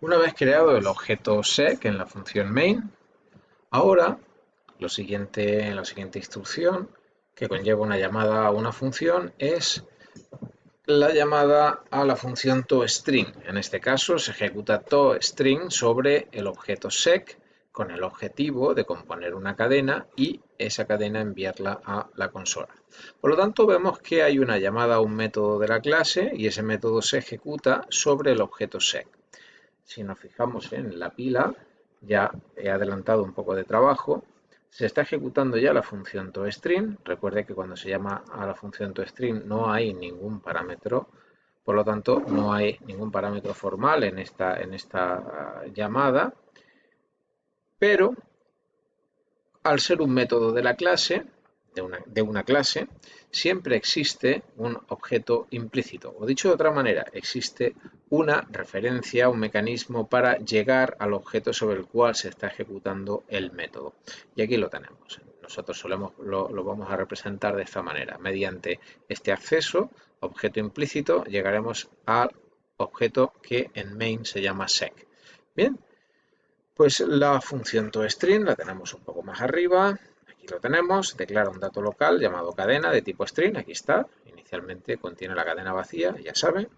Una vez creado el objeto sec en la función main, ahora la siguiente instrucción que conlleva una llamada a una función es la llamada a la función toString. En este caso se ejecuta toString sobre el objeto sec con el objetivo de componer una cadena y esa cadena enviarla a la consola. Por lo tanto, vemos que hay una llamada a un método de la clase y ese método se ejecuta sobre el objeto sec. Si nos fijamos en la pila, ya he adelantado un poco de trabajo. Se está ejecutando ya la función toString. Recuerde que cuando se llama a la función toString no hay ningún parámetro, por lo tanto no hay ningún parámetro formal en esta llamada, pero al ser un método de la clase, de una clase, siempre existe un objeto implícito. O dicho de otra manera, existe una referencia, un mecanismo para llegar al objeto sobre el cual se está ejecutando el método. Y aquí lo tenemos. Nosotros lo vamos a representar de esta manera. Mediante este acceso, objeto implícito, llegaremos al objeto que en main se llama sec. Bien, pues la función toString la tenemos un poco más arriba. Aquí lo tenemos, declara un dato local llamado cadena de tipo string, aquí está, inicialmente contiene la cadena vacía, ya saben,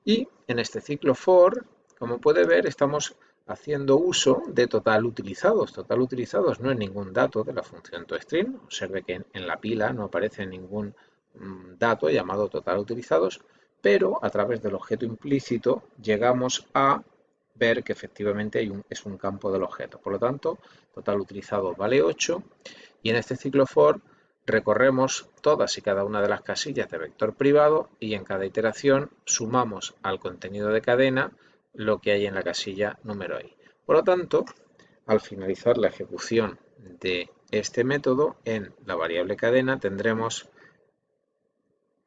y en este ciclo for, como puede ver, estamos haciendo uso de total utilizados. Total utilizados no es ningún dato de la función toString, observe que en la pila no aparece ningún dato llamado total utilizados, pero a través del objeto implícito llegamos a ver que efectivamente es un campo del objeto. Por lo tanto, total utilizado vale 8 y en este ciclo for recorremos todas y cada una de las casillas de vector privado y en cada iteración sumamos al contenido de cadena lo que hay en la casilla número i. Por lo tanto, al finalizar la ejecución de este método, en la variable cadena tendremos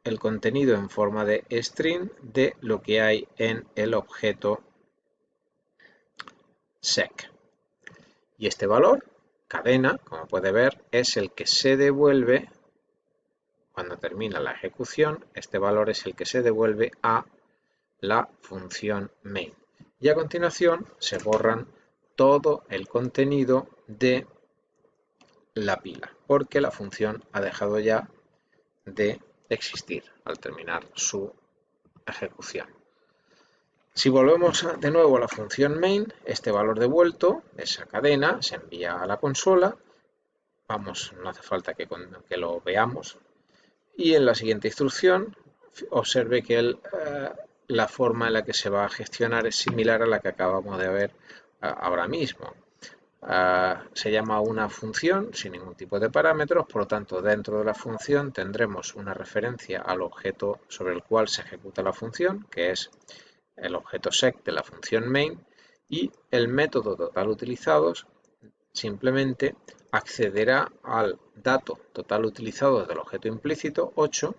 el contenido en forma de string de lo que hay en el objeto sec. Y este valor, cadena, como puede ver, es el que se devuelve cuando termina la ejecución. Este valor es el que se devuelve a la función main. Y a continuación se borran todo el contenido de la pila, porque la función ha dejado ya de existir al terminar su ejecución. Si volvemos de nuevo a la función main, este valor devuelto, esa cadena, se envía a la consola. Vamos, no hace falta que lo veamos. Y en la siguiente instrucción, observe que la forma en la que se va a gestionar es similar a la que acabamos de ver ahora mismo. Se llama una función sin ningún tipo de parámetros, por lo tanto dentro de la función tendremos una referencia al objeto sobre el cual se ejecuta la función, que es el objeto sec de la función main, y el método total utilizados simplemente accederá al dato total utilizado del objeto implícito 8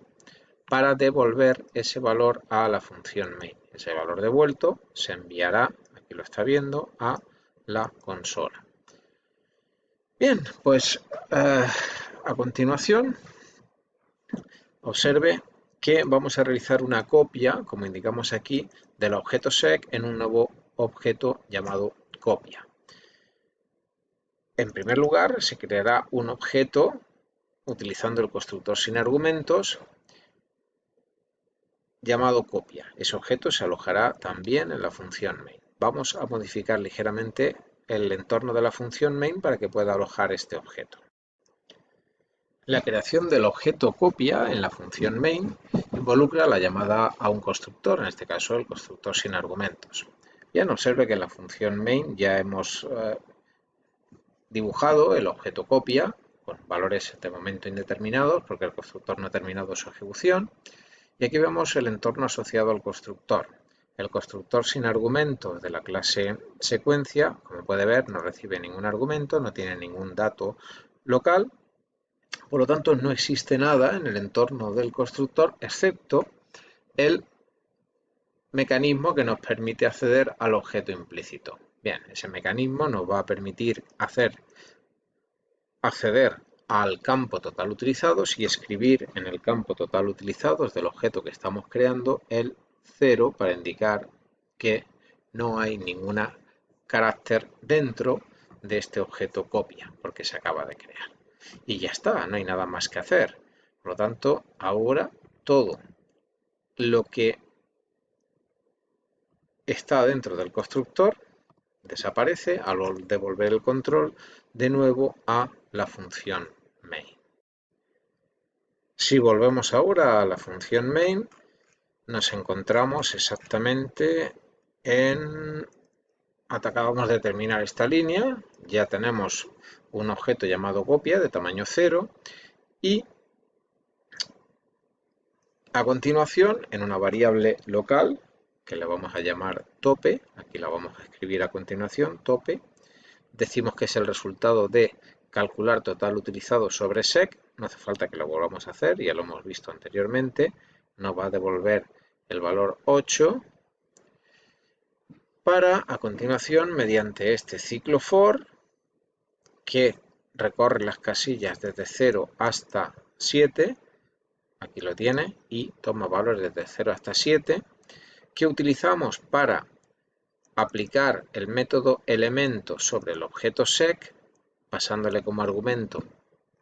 para devolver ese valor a la función main. Ese valor devuelto se enviará, aquí lo está viendo, a la consola. Bien, pues a continuación observe que vamos a realizar una copia, como indicamos aquí, del objeto sec en un nuevo objeto llamado copia. En primer lugar, se creará un objeto utilizando el constructor sin argumentos llamado copia. Ese objeto se alojará también en la función main. Vamos a modificar ligeramente el entorno de la función main para que pueda alojar este objeto. La creación del objeto copia en la función main involucra la llamada a un constructor, en este caso el constructor sin argumentos. Bien, observe que en la función main ya hemos dibujado el objeto copia con valores de momento indeterminados porque el constructor no ha terminado su ejecución. Y aquí vemos el entorno asociado al constructor. El constructor sin argumentos de la clase secuencia, como puede ver, no recibe ningún argumento, no tiene ningún dato local. Por lo tanto, no existe nada en el entorno del constructor excepto el mecanismo que nos permite acceder al objeto implícito. Bien, ese mecanismo nos va a permitir acceder al campo total utilizados y escribir en el campo total utilizados del objeto que estamos creando el 0 para indicar que no hay ningún carácter dentro de este objeto copia, porque se acaba de crear. Y ya está, no hay nada más que hacer. Por lo tanto, ahora todo lo que está dentro del constructor desaparece al devolver el control de nuevo a la función main. Si volvemos ahora a la función main, nos encontramos exactamente en... Acabamos de terminar esta línea, ya tenemos un objeto llamado copia de tamaño 0 y a continuación en una variable local que le vamos a llamar tope, aquí la vamos a escribir a continuación, tope, decimos que es el resultado de calcular total utilizado sobre sec, no hace falta que lo volvamos a hacer, ya lo hemos visto anteriormente, nos va a devolver el valor 8 para a continuación mediante este ciclo for que recorre las casillas desde 0 hasta 7, aquí lo tiene, y toma valores desde 0 hasta 7, que utilizamos para aplicar el método elemento sobre el objeto sec, pasándole como argumento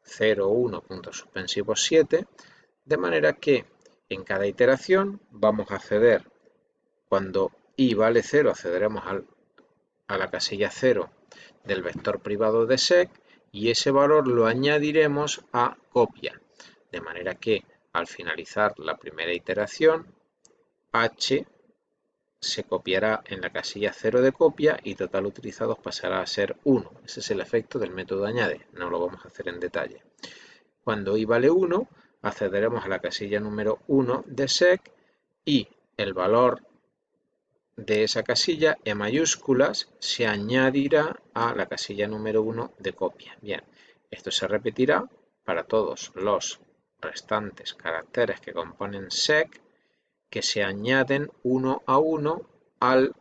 0, 1, puntos suspensivos 7, de manera que en cada iteración vamos a acceder, cuando i vale 0, accederemos a la casilla 0 del vector privado de sec y ese valor lo añadiremos a copia, de manera que al finalizar la primera iteración, h se copiará en la casilla 0 de copia y total utilizados pasará a ser 1. Ese es el efecto del método añade, no lo vamos a hacer en detalle. Cuando i vale 1, accederemos a la casilla número 1 de sec y el valor de esa casilla, e mayúsculas, se añadirá a la casilla número 1 de copia. Bien, esto se repetirá para todos los restantes caracteres que componen sec, que se añaden uno a uno al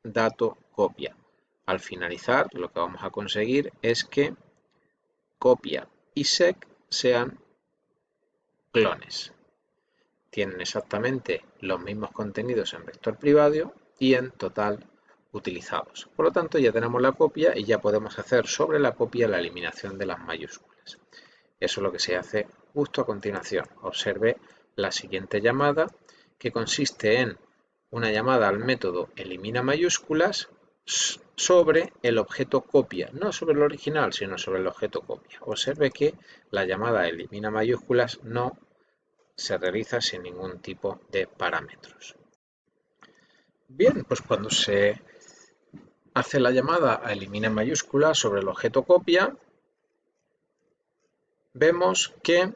dato copia. Al finalizar, lo que vamos a conseguir es que copia y sec sean clones. Tienen exactamente los mismos contenidos en vector privado y en total utilizados. Por lo tanto, ya tenemos la copia y ya podemos hacer sobre la copia la eliminación de las mayúsculas. Eso es lo que se hace justo a continuación. Observe la siguiente llamada, que consiste en una llamada al método elimina mayúsculas sobre el objeto copia, no sobre el original, sino sobre el objeto copia. Observe que la llamada elimina mayúsculas no se realiza sin ningún tipo de parámetros. Bien, pues cuando se hace la llamada a elimina mayúsculas sobre el objeto copia, vemos que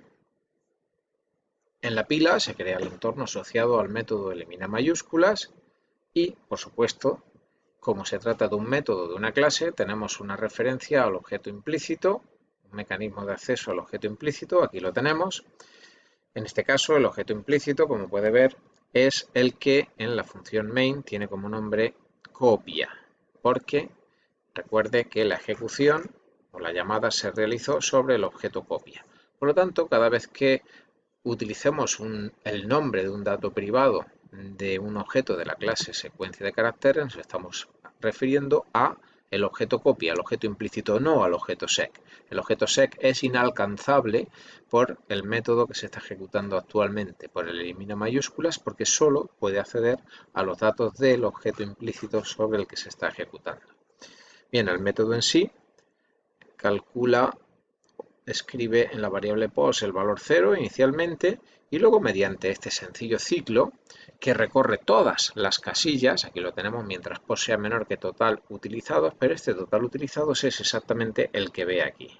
en la pila se crea el entorno asociado al método elimina mayúsculas y, por supuesto, como se trata de un método de una clase, tenemos una referencia al objeto implícito, un mecanismo de acceso al objeto implícito, aquí lo tenemos. En este caso, el objeto implícito, como puede ver, es el que en la función main tiene como nombre copia, porque recuerde que la ejecución o la llamada se realizó sobre el objeto copia. Por lo tanto, cada vez que utilicemos el nombre de un dato privado de un objeto de la clase secuencia de caracteres, nos estamos refiriendo a el objeto copia, el objeto implícito, no al objeto sec. El objeto sec es inalcanzable por el método que se está ejecutando actualmente, por el elimina mayúsculas, porque solo puede acceder a los datos del objeto implícito sobre el que se está ejecutando. Bien, el método en sí calcula, escribe en la variable post el valor 0 inicialmente y luego mediante este sencillo ciclo que recorre todas las casillas, aquí lo tenemos mientras post sea menor que total utilizados, pero este total utilizados es exactamente el que ve aquí,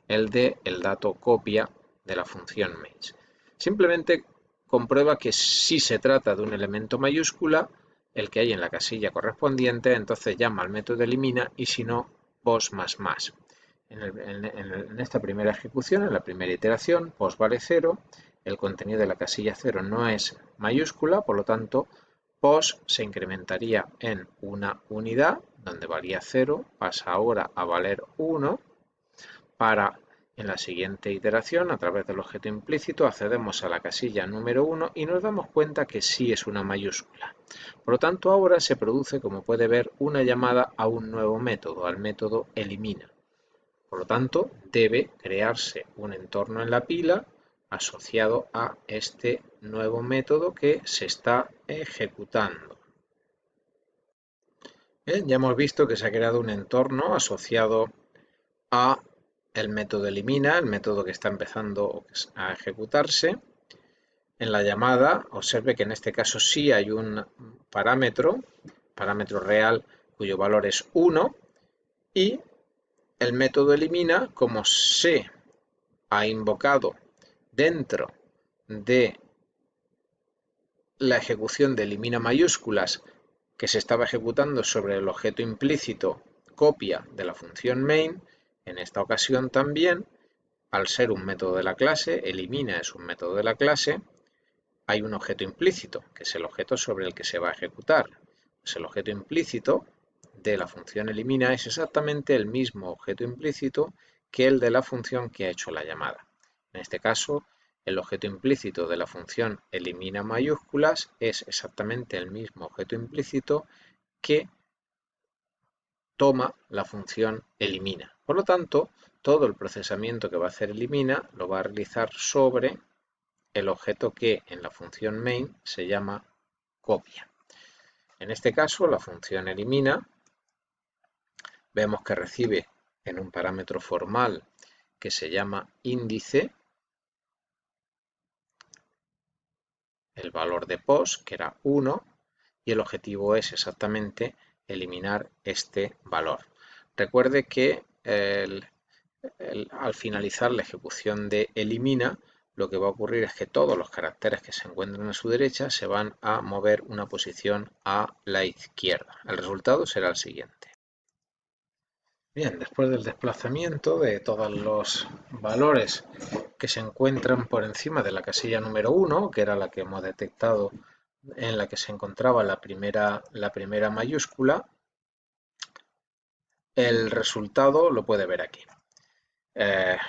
el de el dato copia de la función main. Simplemente comprueba que si se trata de un elemento mayúscula, el que hay en la casilla correspondiente, entonces llama al método elimina y si no, post más más. En esta primera ejecución, en la primera iteración, post vale 0, el contenido de la casilla 0 no es mayúscula, por lo tanto, post se incrementaría en una unidad, donde valía 0, pasa ahora a valer 1, para En la siguiente iteración, a través del objeto implícito, accedemos a la casilla número 1 y nos damos cuenta que sí es una mayúscula. Por lo tanto, ahora se produce, como puede ver, una llamada a un nuevo método, al método elimina. Por lo tanto, debe crearse un entorno en la pila asociado a este nuevo método que se está ejecutando. Bien, ya hemos visto que se ha creado un entorno asociado a el método elimina, el método que está empezando a ejecutarse. En la llamada, observe que en este caso sí hay un parámetro real cuyo valor es 1, y el método elimina, como se ha invocado dentro de la ejecución de elimina mayúsculas que se estaba ejecutando sobre el objeto implícito copia de la función main, en esta ocasión también, al ser un método de la clase, elimina es un método de la clase, hay un objeto implícito, que es el objeto sobre el que se va a ejecutar. Pues el objeto implícito de la función elimina es exactamente el mismo objeto implícito que el de la función que ha hecho la llamada. En este caso, el objeto implícito de la función elimina mayúsculas es exactamente el mismo objeto implícito que toma la función elimina. Por lo tanto, todo el procesamiento que va a hacer elimina lo va a realizar sobre el objeto que en la función main se llama copia. En este caso, la función elimina, vemos que recibe en un parámetro formal que se llama índice el valor de post, que era 1, y el objetivo es exactamente eliminar este valor. Recuerde que al finalizar la ejecución de elimina, lo que va a ocurrir es que todos los caracteres que se encuentran a su derecha se van a mover una posición a la izquierda. El resultado será el siguiente. Bien, después del desplazamiento de todos los valores que se encuentran por encima de la casilla número 1, que era la que hemos detectado en la que se encontraba la primera mayúscula, el resultado lo puede ver aquí.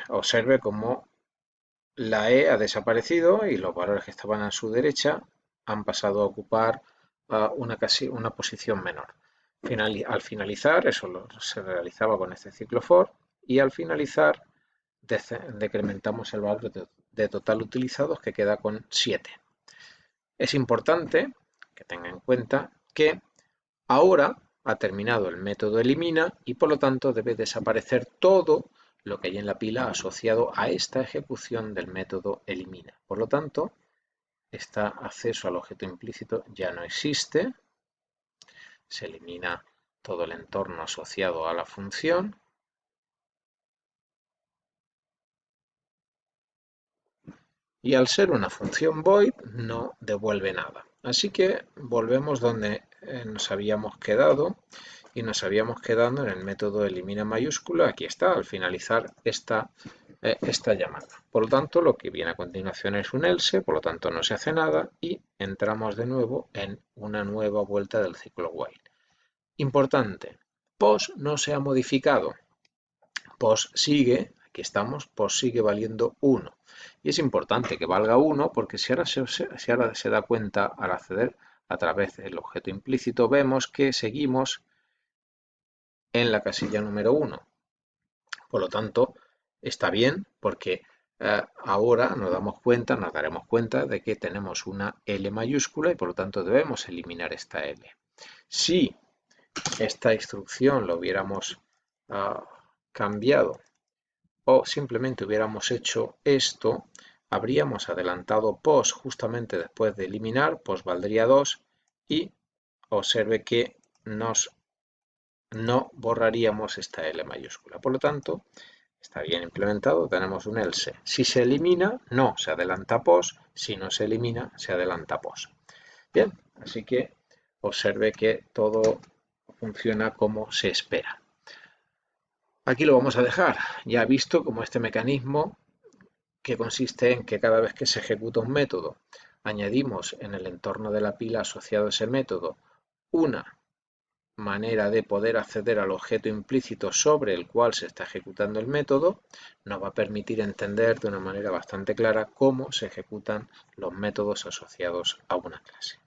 Observe cómo la E ha desaparecido y los valores que estaban a su derecha han pasado a ocupar una posición menor. Al finalizar, eso se realizaba con este ciclo for, y al finalizar decrementamos el valor de total utilizados, que queda con 7. Es importante que tenga en cuenta que ahora ha terminado el método elimina y por lo tanto debe desaparecer todo lo que hay en la pila asociado a esta ejecución del método elimina. Por lo tanto, este acceso al objeto implícito ya no existe. Se elimina todo el entorno asociado a la función. Y al ser una función void no devuelve nada. Así que volvemos donde nos habíamos quedado, y nos habíamos quedado en el método elimina mayúscula. Aquí está, al finalizar esta llamada. Por lo tanto, lo que viene a continuación es un else, por lo tanto no se hace nada y entramos de nuevo en una nueva vuelta del ciclo while. Importante, post no se ha modificado. Post sigue, aquí estamos, post sigue valiendo 1. Y es importante que valga 1 porque si ahora se da cuenta, al acceder a través del objeto implícito, vemos que seguimos en la casilla número 1. Por lo tanto, está bien porque ahora nos daremos cuenta de que tenemos una L mayúscula y por lo tanto debemos eliminar esta L. Si esta instrucción lo hubiéramos cambiado o simplemente hubiéramos hecho esto, habríamos adelantado post justamente después de eliminar, post valdría 2 y observe que no borraríamos esta L mayúscula. Por lo tanto, está bien implementado, tenemos un else. Si se elimina, no, se adelanta post. Si no se elimina, se adelanta post. Bien, así que observe que todo funciona como se espera. Aquí lo vamos a dejar. Ya ha visto cómo este mecanismo, que consiste en que cada vez que se ejecuta un método, añadimos en el entorno de la pila asociado a ese método una manera de poder acceder al objeto implícito sobre el cual se está ejecutando el método, nos va a permitir entender de una manera bastante clara cómo se ejecutan los métodos asociados a una clase.